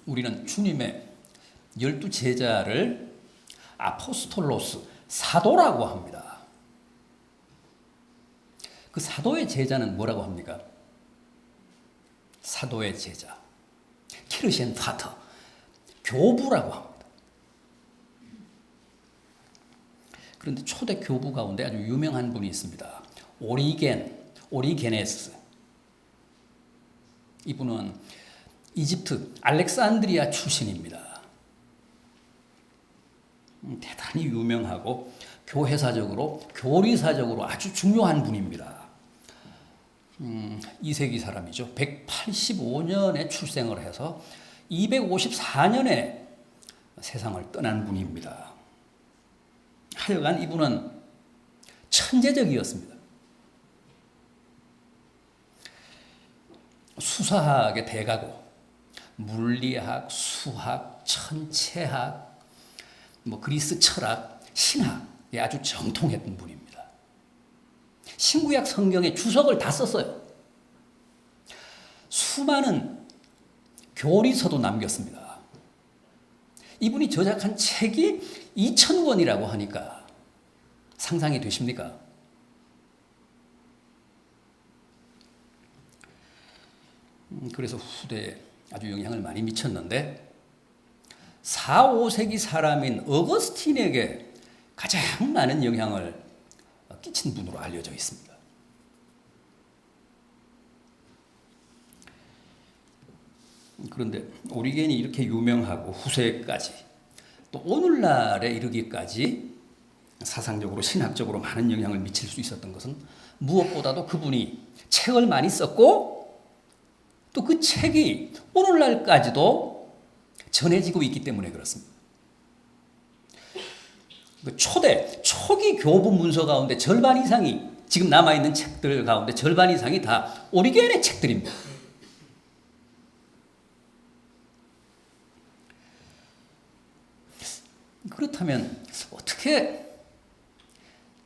우리는 주님의 12제자를 아포스톨로스, 사도라고 합니다. 그 사도의 제자는 뭐라고 합니까? 사도의 제자, 키르센파터, 교부라고 합니다. 그런데 초대 교부 가운데 아주 유명한 분이 있습니다. 오리게네스. 이분은 이집트 알렉산드리아 출신입니다. 대단히 유명하고 교회사적으로, 교리사적으로 아주 중요한 분입니다. 2세기 사람이죠. 185년에 출생을 해서 254년에 세상을 떠난 분입니다. 하여간 이분은 천재적이었습니다. 수사학의 대가고 물리학, 수학, 천체학, 그리스 철학, 신학에 아주 정통했던 분입니다. 신구약 성경의 주석을 다 썼어요. 수많은 교리서도 남겼습니다. 이분이 저작한 책이 2000권이라고 하니까 상상이 되십니까? 그래서 후대에 아주 영향을 많이 미쳤는데 4, 5세기 사람인 어거스틴에게 가장 많은 영향을 끼친 분으로 알려져 있습니다. 그런데 오리겐이 이렇게 유명하고 후세까지 또 오늘날에 이르기까지 사상적으로 신학적으로 많은 영향을 미칠 수 있었던 것은 무엇보다도 그분이 책을 많이 썼고 또 그 책이 오늘날까지도 전해지고 있기 때문에 그렇습니다. 초기 교부 문서 가운데 절반 이상이 지금 남아있는 책들 가운데 절반 이상이 다 오리겐의 책들입니다. 그렇다면 어떻게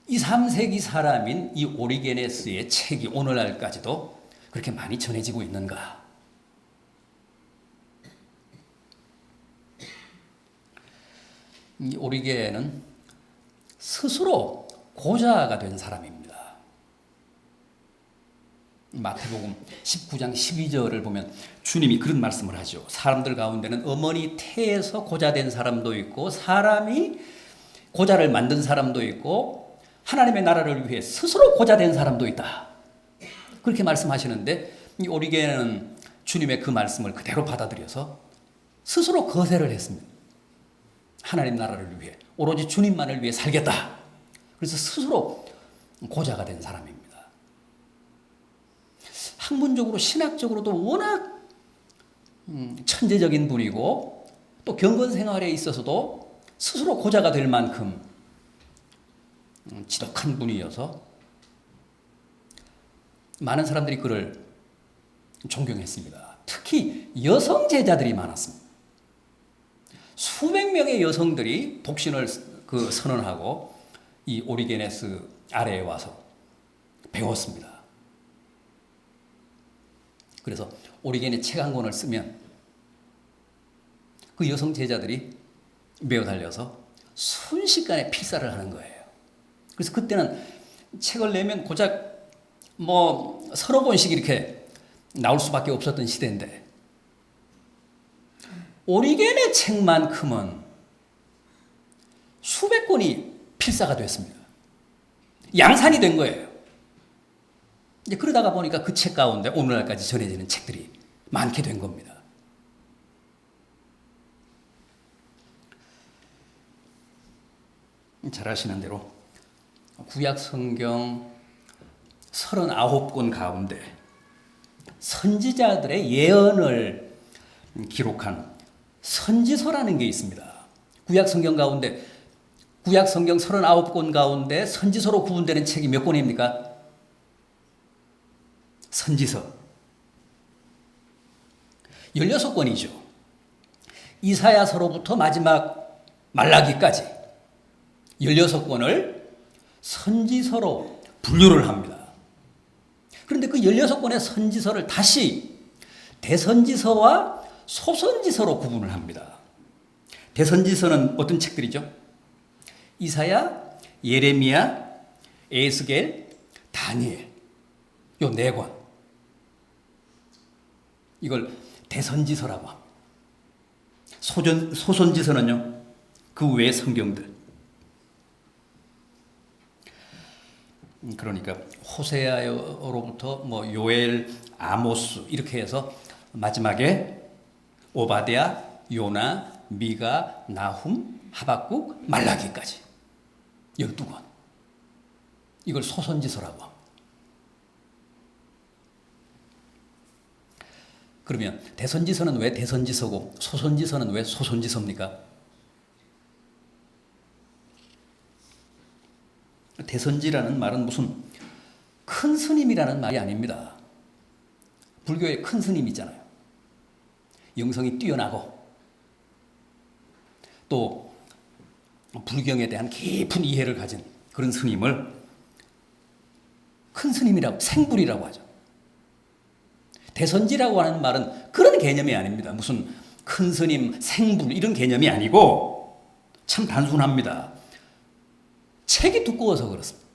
2, 3세기 사람인 이 오리게네스의 책이 오늘날까지도 그렇게 많이 전해지고 있는가? 이 오리게는 스스로 고자가 된 사람입니다. 마태복음 19장 12절을 보면 주님이 그런 말씀을 하죠. 사람들 가운데는 어머니 태에서 고자된 사람도 있고 사람이 고자를 만든 사람도 있고 하나님의 나라를 위해 스스로 고자된 사람도 있다. 그렇게 말씀하시는데 이 오리게는 주님의 그 말씀을 그대로 받아들여서 스스로 거세를 했습니다. 하나님 나라를 위해 오로지 주님만을 위해 살겠다. 그래서 스스로 고자가 된 사람입니다. 학문적으로 신학적으로도 워낙 천재적인 분이고 또 경건 생활에 있어서도 스스로 고자가 될 만큼 지독한 분이어서 많은 사람들이 그를 존경했습니다. 특히 여성 제자들이 많았습니다. 수백 명의 여성들이 독신을 선언하고 이 오리게네스 아래에 와서 배웠습니다. 그래서 오리겐의 책 한 권을 쓰면 그 여성 제자들이 메어 달려서 순식간에 필사를 하는 거예요. 그래서 그때는 책을 내면 고작 서너 권씩 이렇게 나올 수밖에 없었던 시대인데 오리겐의 책만큼은 수백 권이 필사가 됐습니다. 양산이 된 거예요. 이제 그러다가 보니까 그 책 가운데 오늘날까지 전해지는 책들이 많게 된 겁니다. 잘 아시는 대로 구약 성경 39권 가운데 선지자들의 예언을 기록한 선지서라는 게 있습니다. 구약 성경 39권 가운데 선지서로 구분되는 책이 몇 권입니까? 선지서 16권이죠. 이사야서로부터 마지막 말라기까지 16권을 선지서로 분류를 합니다. 그런데 그 16권의 선지서를 다시 대선지서와 소선지서로 구분을 합니다. 대선지서는 어떤 책들이죠? 이사야, 예레미야, 에스겔, 다니엘. 요 네 권. 이걸 대선지서라고 합니다. 소선지서는요, 그 외의 성경들. 그러니까 호세아로부터 뭐 요엘, 아모스 이렇게 해서 마지막에 오바댜, 요나, 미가, 나훔, 하박국, 말라기까지 12권. 이걸 소선지서라고 합니다. 그러면 대선지서는 왜 대선지서고 소선지서는 왜 소선지서입니까? 대선지라는 말은 무슨 큰 스님이라는 말이 아닙니다. 불교에 큰 스님 있잖아요. 영성이 뛰어나고 또 불경에 대한 깊은 이해를 가진 그런 스님을 큰 스님이라고, 생불이라고 하죠. 대선지라고 하는 말은 그런 개념이 아닙니다. 무슨 큰 스님, 생불 이런 개념이 아니고 참 단순합니다. 책이 두꺼워서 그렇습니다.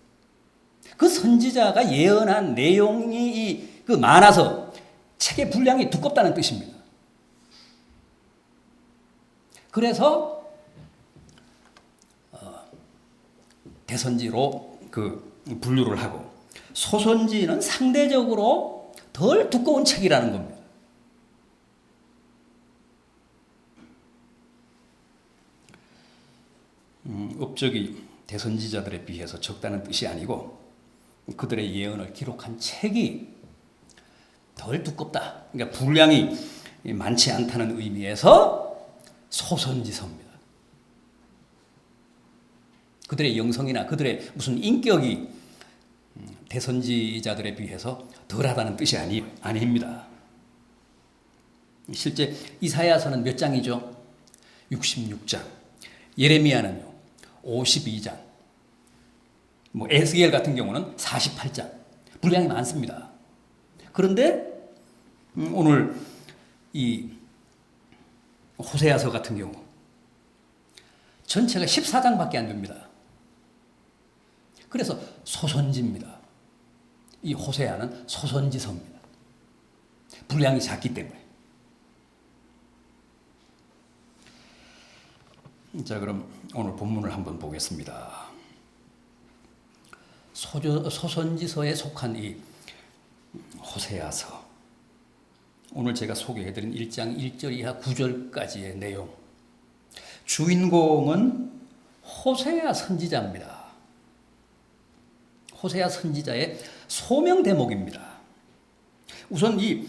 그 선지자가 예언한 내용이 많아서 책의 분량이 두껍다는 뜻입니다. 그래서 대선지로 분류를 하고 소선지는 상대적으로 덜 두꺼운 책이라는 겁니다. 업적이 대선지자들에 비해서 적다는 뜻이 아니고 그들의 예언을 기록한 책이 덜 두껍다. 그러니까 분량이 많지 않다는 의미에서 소선지서입니다. 그들의 영성이나 그들의 무슨 인격이 대선지자들에 비해서 덜하다는 뜻이 아닙니다. 실제 이사야서는 몇 장이죠? 66장. 예레미야는요 52장. 뭐 에스겔 같은 경우는 48장. 분량이 많습니다. 그런데 오늘 이 호세아서 같은 경우 전체가 14장밖에 안 됩니다. 그래서 소선지입니다. 이 호세아는 소선지서입니다. 분량이 작기 때문에. 자, 그럼 오늘 본문을 한번 보겠습니다. 소선지서에 속한 이 호세아서. 오늘 제가 소개해드린 1장 1절 이하 9절까지의 내용. 주인공은 호세아 선지자입니다. 호세아 선지자의 소명 대목입니다. 우선 이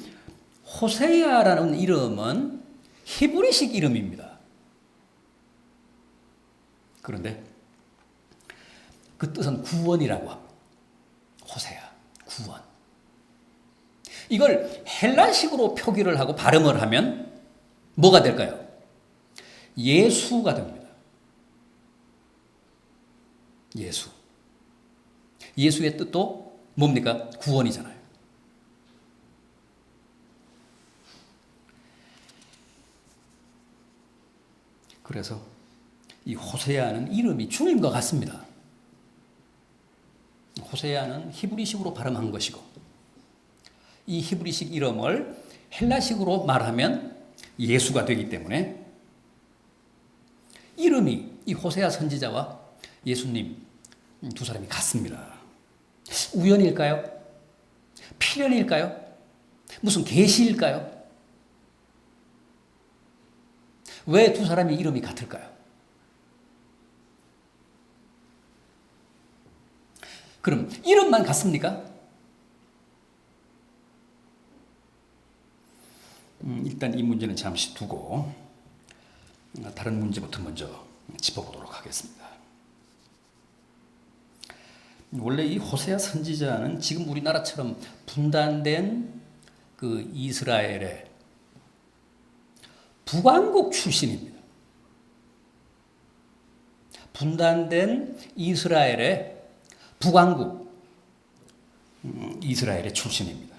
호세아라는 이름은 히브리식 이름입니다. 그런데 그 뜻은 구원이라고 합니다. 호세아, 구원. 이걸 헬라식으로 표기를 하고 발음을 하면 뭐가 될까요? 예수가 됩니다. 예수. 예수의 뜻도 뭡니까? 구원이잖아요. 그래서 이 호세아는 이름이 주님과 같습니다. 호세아는 히브리식으로 발음한 것이고 이 히브리식 이름을 헬라식으로 말하면 예수가 되기 때문에 이름이 이 호세아 선지자와 예수님 두 사람이 같습니다. 우연일까요? 필연일까요? 무슨 계시일까요? 왜 두 사람의 이름이 같을까요? 그럼 이름만 같습니까? 일단 이 문제는 잠시 두고 다른 문제부터 먼저 짚어보도록 하겠습니다. 원래 이 호세아 선지자는 지금 우리나라처럼 분단된 그 이스라엘의 북왕국 출신입니다. 분단된 이스라엘의 북왕국 이스라엘의 출신입니다.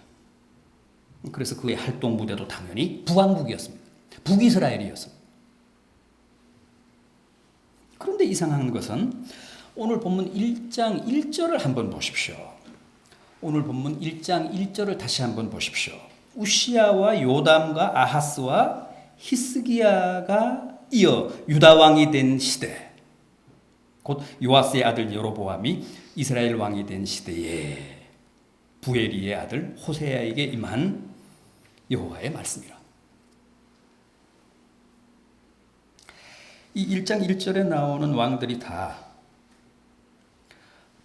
그래서 그의 활동 무대도 당연히 북왕국이었습니다. 북이스라엘이었습니다. 그런데 이상한 것은 오늘 본문 1장 1절을 한번 보십시오. 오늘 본문 1장 1절을 다시 한번 보십시오. 우시야와 요담과 아하스와 히스기야가 이어 유다 왕이 된 시대, 곧 요아스의 아들 여로보암이 이스라엘 왕이 된 시대에 부에리의 아들 호세아에게 임한 여호와의 말씀이라. 이 1장 1절에 나오는 왕들이 다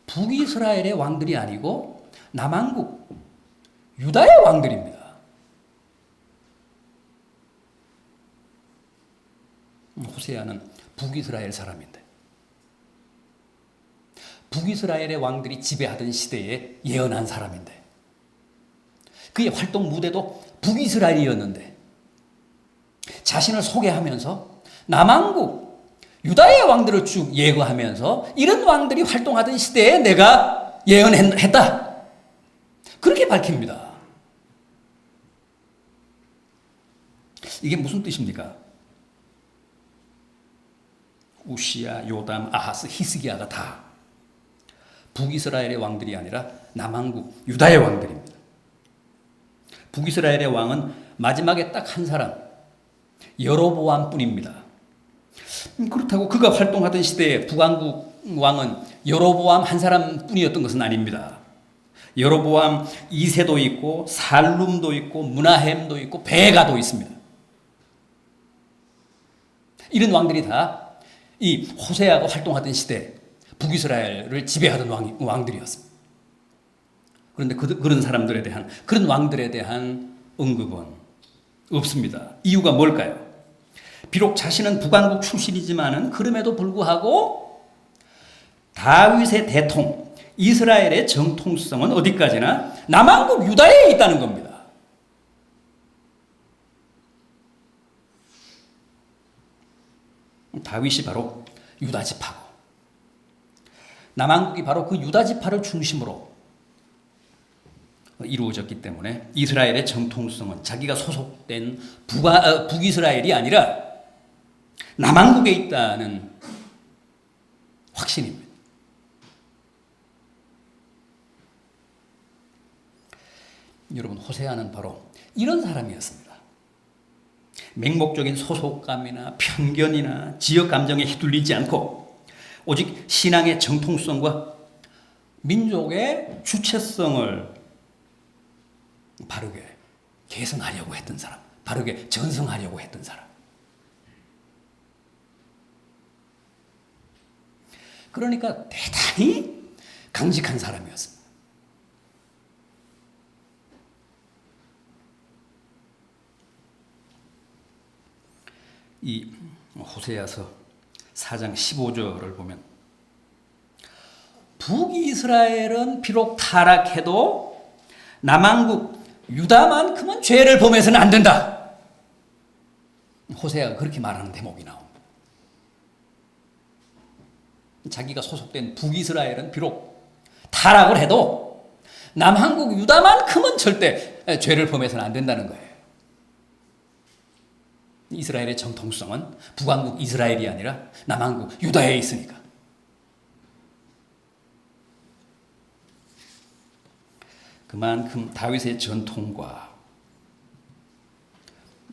북이스라엘의 왕들이 아니고 남왕국 유다의 왕들입니다. 호세아는 북이스라엘 사람인데 북이스라엘의 왕들이 지배하던 시대에 예언한 사람인데 그의 활동 무대도 북이스라엘이었는데 자신을 소개하면서 남왕국 유다의 왕들을 쭉 예고하면서 이런 왕들이 활동하던 시대에 내가 예언했다. 그렇게 밝힙니다. 이게 무슨 뜻입니까? 우시야, 요담, 아하스, 히스기야가 다 북이스라엘의 왕들이 아니라 남왕국 유다의 왕들입니다. 북이스라엘의 왕은 마지막에 딱 한 사람, 여로보암뿐입니다. 그렇다고 그가 활동하던 시대에 북왕국 왕은 여로보암 한 사람뿐이었던 것은 아닙니다. 여로보암 2세도 있고 살룸도 있고 문하햄도 있고 베가도 있습니다. 이런 왕들이 다 이 호세아가 활동하던 시대 북이스라엘을 지배하던 왕들이었습니다. 그런데 그런 사람들에 대한, 그런 왕들에 대한 언급은 없습니다. 이유가 뭘까요? 비록 자신은 북왕국 출신이지만은 그럼에도 불구하고 다윗의 대통, 이스라엘의 정통성은 어디까지나 남왕국 유다에 있다는 겁니다. 다윗이 바로 유다 지파고 남왕국이 바로 그 유다 지파를 중심으로 이루어졌기 때문에 이스라엘의 정통성은 자기가 소속된 북이스라엘이 아니라 남왕국에 있다는 확신입니다. 여러분, 호세아는 바로 이런 사람이었습니다. 맹목적인 소속감이나 편견이나 지역 감정에 휘둘리지 않고 오직 신앙의 정통성과 민족의 주체성을 바르게 개선하려고 했던 사람, 바르게 전승하려고 했던 사람. 그러니까 대단히 강직한 사람이었습니다. 이 호세아서 4장 15절을 보면 북이스라엘은 비록 타락해도 남왕국 유다만큼은 죄를 범해서는 안 된다. 호세아가 그렇게 말하는 대목이 나옵니다. 자기가 소속된 북이스라엘은 비록 타락을 해도 남왕국 유다만큼은 절대 죄를 범해서는 안 된다는 거예요. 이스라엘의 정통성은 북왕국 이스라엘이 아니라 남왕국 유다에 있으니까. 그만큼 다윗의 전통과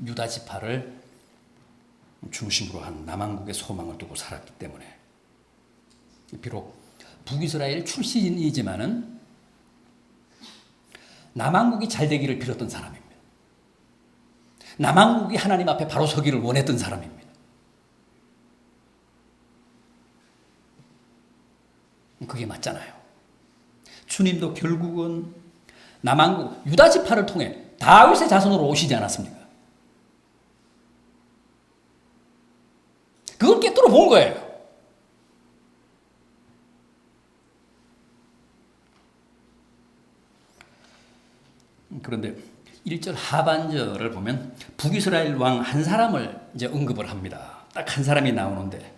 유다 지파를 중심으로 한 남왕국의 소망을 두고 살았기 때문에 비록 북이스라엘 출신이지만은 남왕국이 잘 되기를 빌었던 사람입니다. 남왕국이 하나님 앞에 바로 서기를 원했던 사람입니다. 그게 맞잖아요. 주님도 결국은 남왕국 유다 지파를 통해 다윗의 자손으로 오시지 않았습니까? 그걸 꿰뚫어 본 거예요. 그런데 1절 하반절을 보면 북이스라엘 왕 한 사람을 이제 언급을 합니다. 딱 한 사람이 나오는데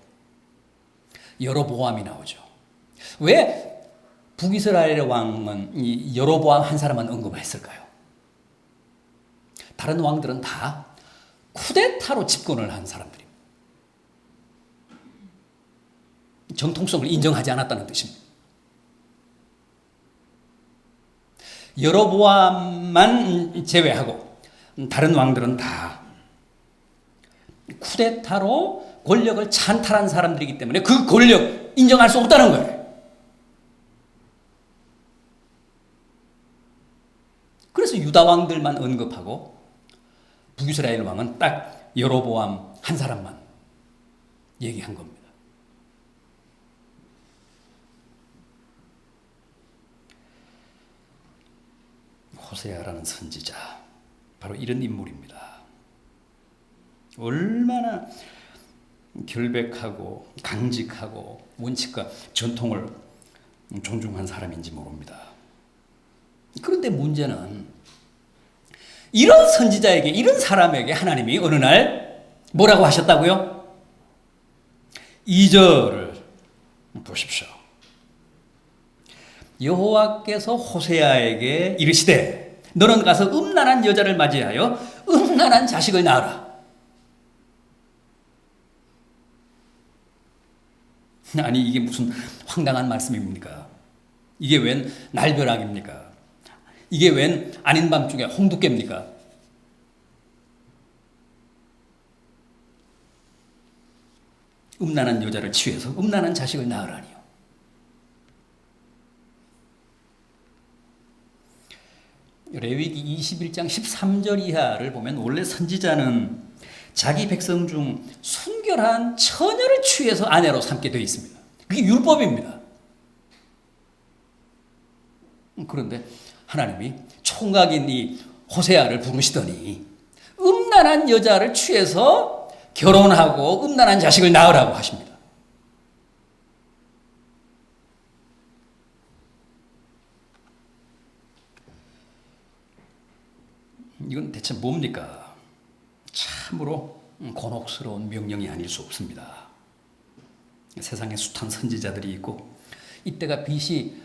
여로보암이 나오죠. 왜 북이스라엘의 왕은 이 여로보암 한 사람만 언급했을까요? 다른 왕들은 다 쿠데타로 집권을 한 사람들입니다. 정통성을 인정하지 않았다는 뜻입니다. 여로보암만 제외하고 다른 왕들은 다 쿠데타로 권력을 찬탈한 사람들이기 때문에 그 권력 인정할 수 없다는 거예요. 그래서 유다 왕들만 언급하고 북이스라엘 왕은 딱 여로보암 한 사람만 얘기한 겁니다. 호세아라는 선지자, 바로 이런 인물입니다. 얼마나 결백하고 강직하고 원칙과 전통을 존중한 사람인지 모릅니다. 그런데 문제는 이런 선지자에게, 이런 사람에게 하나님이 어느 날 뭐라고 하셨다고요? 2절을 보십시오. 여호와께서 호세아에게 이르시되 너는 가서 음란한 여자를 맞이하여 음란한 자식을 낳으라. 아니 이게 무슨 황당한 말씀입니까? 이게 웬 날벼락입니까? 이게 웬 아닌 밤중에 홍두깨입니까? 음란한 여자를 취해서 음란한 자식을 낳으라니요. 레위기 21장 13절 이하를 보면 원래 선지자는 자기 백성 중 순결한 처녀를 취해서 아내로 삼게 되어 있습니다. 그게 율법입니다. 그런데 하나님이 총각인 이 호세아를 부르시더니 음란한 여자를 취해서 결혼하고 음란한 자식을 낳으라고 하십니다. 이건 대체 뭡니까? 참으로 곤혹스러운 명령이 아닐 수 없습니다. 세상에 숱한 선지자들이 있고 이때가 BC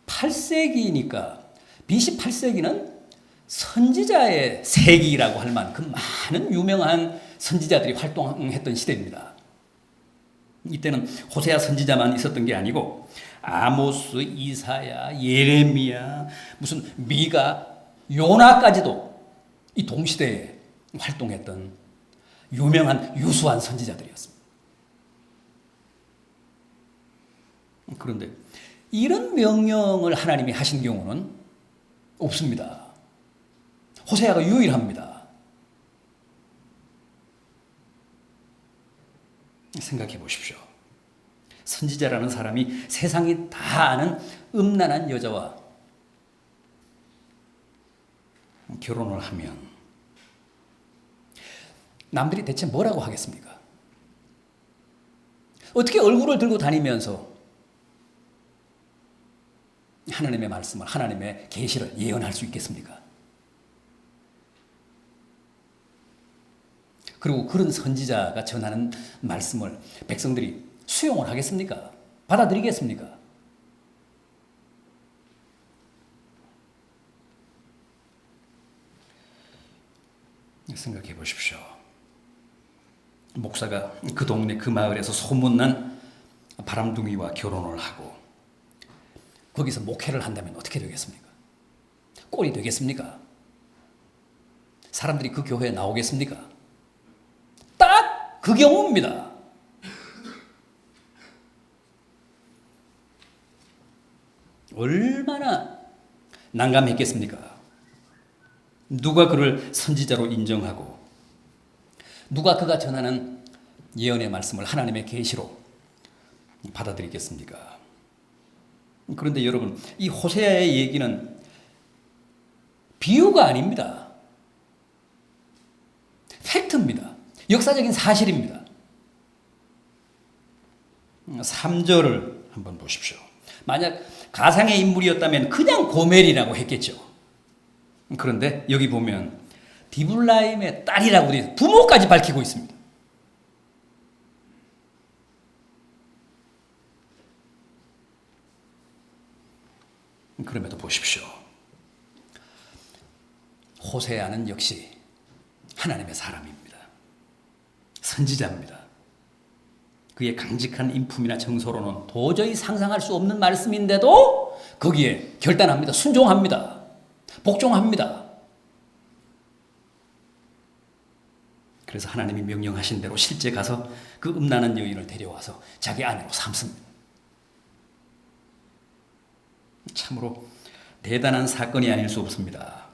8세기니까 BC 8세기는 선지자의 세기라고 할 만큼 많은 유명한 선지자들이 활동했던 시대입니다. 이때는 호세아 선지자만 있었던 게 아니고 아모스, 이사야, 예레미야, 무슨 미가, 요나까지도 이 동시대에 활동했던 유명한 유수한 선지자들이었습니다. 그런데 이런 명령을 하나님이 하신 경우는 없습니다. 호세아가 유일합니다. 생각해 보십시오. 선지자라는 사람이 세상이 다 아는 음란한 여자와 결혼을 하면 남들이 대체 뭐라고 하겠습니까? 어떻게 얼굴을 들고 다니면서 하나님의 말씀을, 하나님의 계시를 예언할 수 있겠습니까? 그리고 그런 선지자가 전하는 말씀을 백성들이 수용을 하겠습니까? 받아들이겠습니까? 생각해 보십시오. 목사가 그 동네 그 마을에서 소문난 바람둥이와 결혼을 하고 거기서 목회를 한다면 어떻게 되겠습니까? 꼴이 되겠습니까? 사람들이 그 교회에 나오겠습니까? 딱 그 경우입니다. 얼마나 난감했겠습니까? 누가 그를 선지자로 인정하고 누가 그가 전하는 예언의 말씀을 하나님의 계시로 받아들이겠습니까? 그런데 여러분, 이 호세아의 얘기는 비유가 아닙니다. 팩트입니다. 역사적인 사실입니다. 3절을 한번 보십시오. 만약 가상의 인물이었다면 그냥 고멜이라고 했겠죠. 그런데 여기 보면 디블라임의 딸이라고 되어 있어요. 부모까지 밝히고 있습니다. 그럼에도 보십시오. 호세아는 역시 하나님의 사람입니다. 선지자입니다. 그의 강직한 인품이나 정서로는 도저히 상상할 수 없는 말씀인데도 거기에 결단합니다. 순종합니다. 복종합니다. 그래서 하나님이 명령하신 대로 실제 가서 그 음란한 여인을 데려와서 자기 아내로 삼습니다. 참으로 대단한 사건이 아닐 수 없습니다.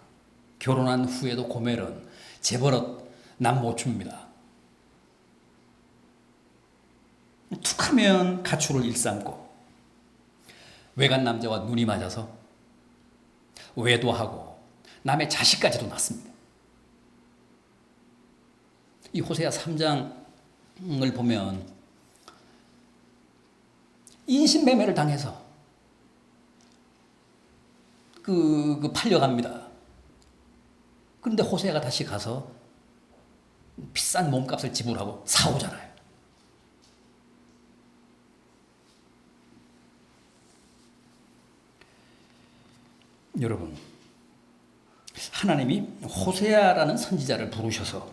결혼한 후에도 고멜은 재벌은 남 못 줍니다. 툭하면 가출을 일삼고 외간 남자와 눈이 맞아서 외도하고 남의 자식까지도 낳습니다. 이 호세아 3장을 보면 인신매매를 당해서 팔려갑니다. 그런데 호세아가 다시 가서 비싼 몸값을 지불하고 사오잖아요. 여러분, 하나님이 호세아라는 선지자를 부르셔서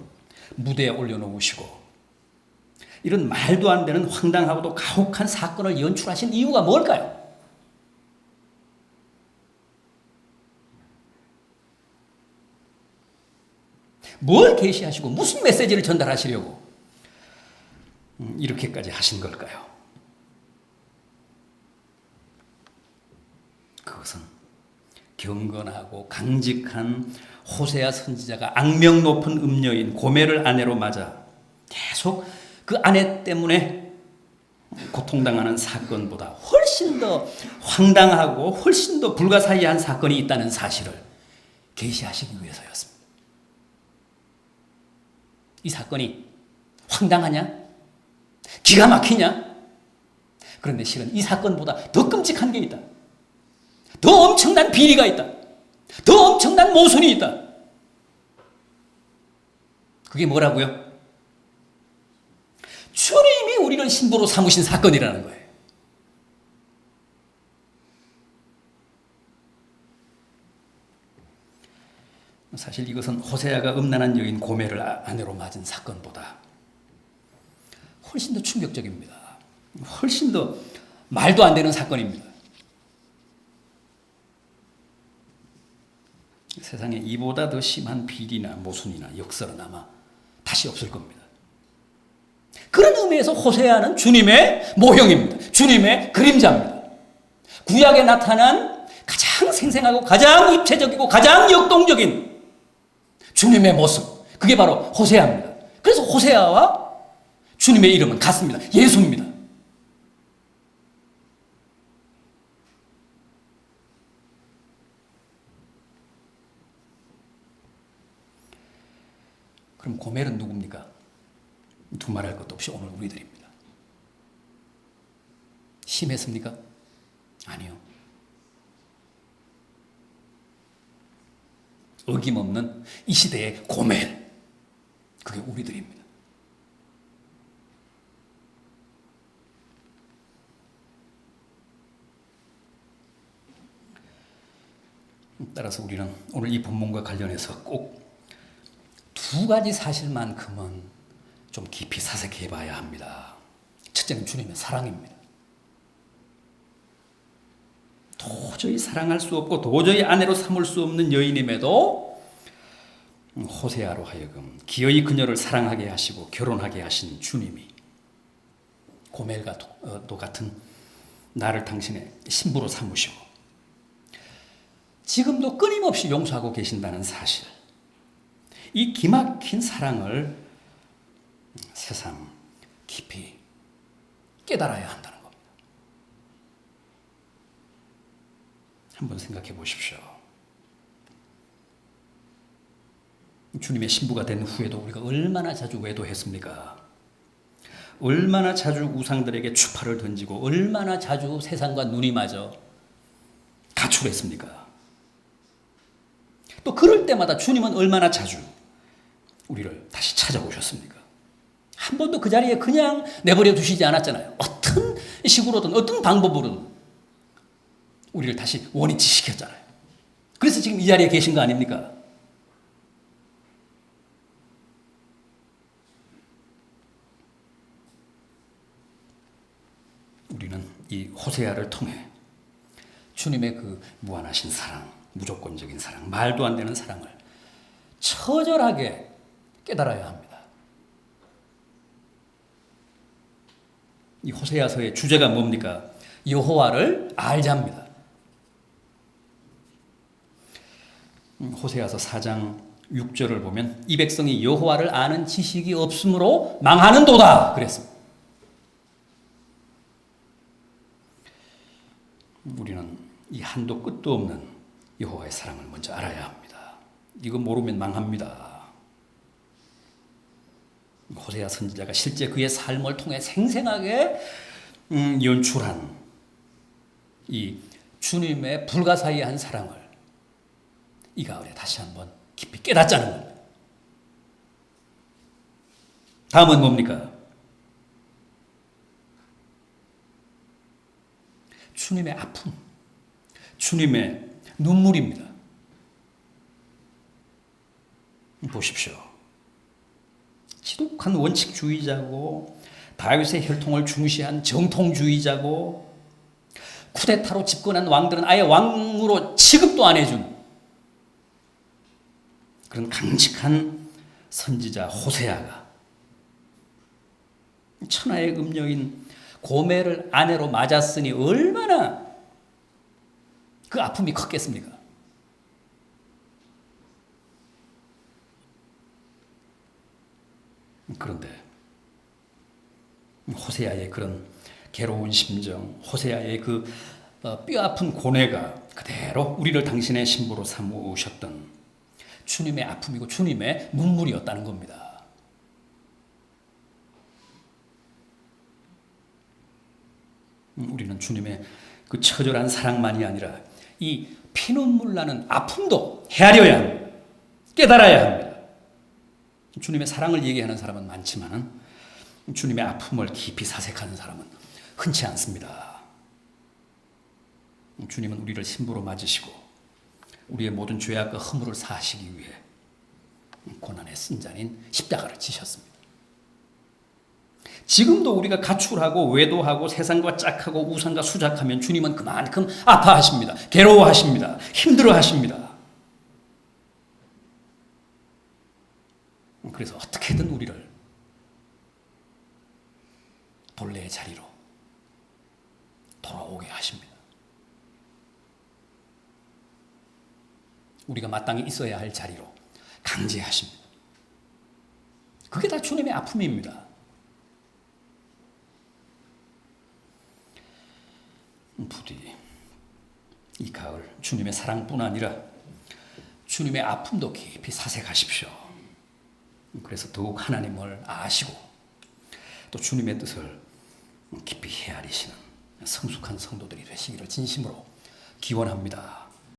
무대에 올려놓으시고 이런 말도 안 되는 황당하고도 가혹한 사건을 연출하신 이유가 뭘까요? 뭘 계시하시고 무슨 메시지를 전달하시려고 이렇게까지 하신 걸까요? 그것은 경건하고 강직한 호세아 선지자가 악명 높은 음녀인 고멜을 아내로 맞아 계속 그 아내 때문에 고통당하는 사건보다 훨씬 더 황당하고 훨씬 더 불가사의한 사건이 있다는 사실을 계시하시기 위해서였습니다. 이 사건이 황당하냐? 기가 막히냐? 그런데 실은 이 사건보다 더 끔찍한 게 있다. 더 엄청난 비리가 있다. 더 엄청난 모순이 있다. 그게 뭐라고요? 주님이 우리를 신부로 삼으신 사건이라는 거예요. 사실 이것은 호세아가 음란한 여인 고멜을 아내로 맞은 사건보다 훨씬 더 충격적입니다. 훨씬 더 말도 안 되는 사건입니다. 세상에 이보다 더 심한 비리나 모순이나 역설은 아마 다시 없을 겁니다. 그런 의미에서 호세아는 주님의 모형입니다. 주님의 그림자입니다. 구약에 나타난 가장 생생하고 가장 입체적이고 가장 역동적인 주님의 모습, 그게 바로 호세아입니다. 그래서 호세아와 주님의 이름은 같습니다. 예수입니다. 그럼 고멜은 누굽니까? 두말할 것도 없이 오늘 우리들입니다. 심했습니까? 아니요. 어김없는 이 시대의 고멜, 그게 우리들입니다. 따라서 우리는 오늘 이 본문과 관련해서 꼭 두 가지 사실만큼은 좀 깊이 사색해 봐야 합니다. 첫째는 주님의 사랑입니다. 도저히 사랑할 수 없고 도저히 아내로 삼을 수 없는 여인임에도 호세아로 하여금 기어이 그녀를 사랑하게 하시고 결혼하게 하신 주님이 고멜과도 같은 나를 당신의 신부로 삼으시고 지금도 끊임없이 용서하고 계신다는 사실, 이 기막힌 사랑을 세상 깊이 깨달아야 한다는 겁니다. 한번 생각해 보십시오. 주님의 신부가 된 후에도 우리가 얼마나 자주 외도했습니까? 얼마나 자주 우상들에게 추파를 던지고 얼마나 자주 세상과 눈이 맞아 가출했습니까? 또 그럴 때마다 주님은 얼마나 자주 우리를 다시 찾아오셨습니까? 한 번도 그 자리에 그냥 내버려 두시지 않았잖아요. 어떤 식으로든 어떤 방법으로든 우리를 다시 원위치 시켰잖아요. 그래서 지금 이 자리에 계신 거 아닙니까? 이 호세아를 통해 주님의 그 무한하신 사랑, 무조건적인 사랑, 말도 안 되는 사랑을 처절하게 깨달아야 합니다. 이 호세아서의 주제가 뭡니까? 여호와를 알자 합니다. 호세아서 4장 6절을 보면 이 백성이 여호와를 아는 지식이 없으므로 망하는도다 그랬습니다. 우리는 이 한도 끝도 없는 여호와의 사랑을 먼저 알아야 합니다. 이거 모르면 망합니다. 호세아 선지자가 실제 그의 삶을 통해 생생하게 연출한 이 주님의 불가사의한 사랑을 이 가을에 다시 한번 깊이 깨닫자는 겁니다. 다음은 뭡니까? 주님의 아픔, 주님의 눈물입니다. 보십시오. 지독한 원칙주의자고 다윗의 혈통을 중시한 정통주의자고 쿠데타로 집권한 왕들은 아예 왕으로 취급도 안 해준 그런 강직한 선지자 호세아가 천하의 금녀인 고멜을 아내로 맞았으니 얼마나 그 아픔이 컸겠습니까? 그런데 호세아의 그런 괴로운 심정, 호세아의 그 뼈아픈 고뇌가 그대로 우리를 당신의 신부로 삼으셨던 주님의 아픔이고 주님의 눈물이었다는 겁니다. 우리는 주님의 그 처절한 사랑만이 아니라 이 피눈물 나는 아픔도 헤아려야 합니다. 깨달아야 합니다. 주님의 사랑을 얘기하는 사람은 많지만 주님의 아픔을 깊이 사색하는 사람은 흔치 않습니다. 주님은 우리를 신부로 맞으시고 우리의 모든 죄악과 허물을 사하시기 위해 고난의 승잔인 십자가를 지셨습니다. 지금도 우리가 가출하고 외도하고 세상과 짝하고 우상과 수작하면 주님은 그만큼 아파하십니다. 괴로워하십니다. 힘들어하십니다. 그래서 어떻게든 우리를 본래의 자리로 돌아오게 하십니다. 우리가 마땅히 있어야 할 자리로 강제하십니다. 그게 다 주님의 아픔입니다. 부디 이 가을 주님의 사랑뿐 아니라 주님의 아픔도 깊이 사색하십시오. 그래서 더욱 하나님을 아시고 또 주님의 뜻을 깊이 헤아리시는 성숙한 성도들이 되시기를 진심으로 기원합니다.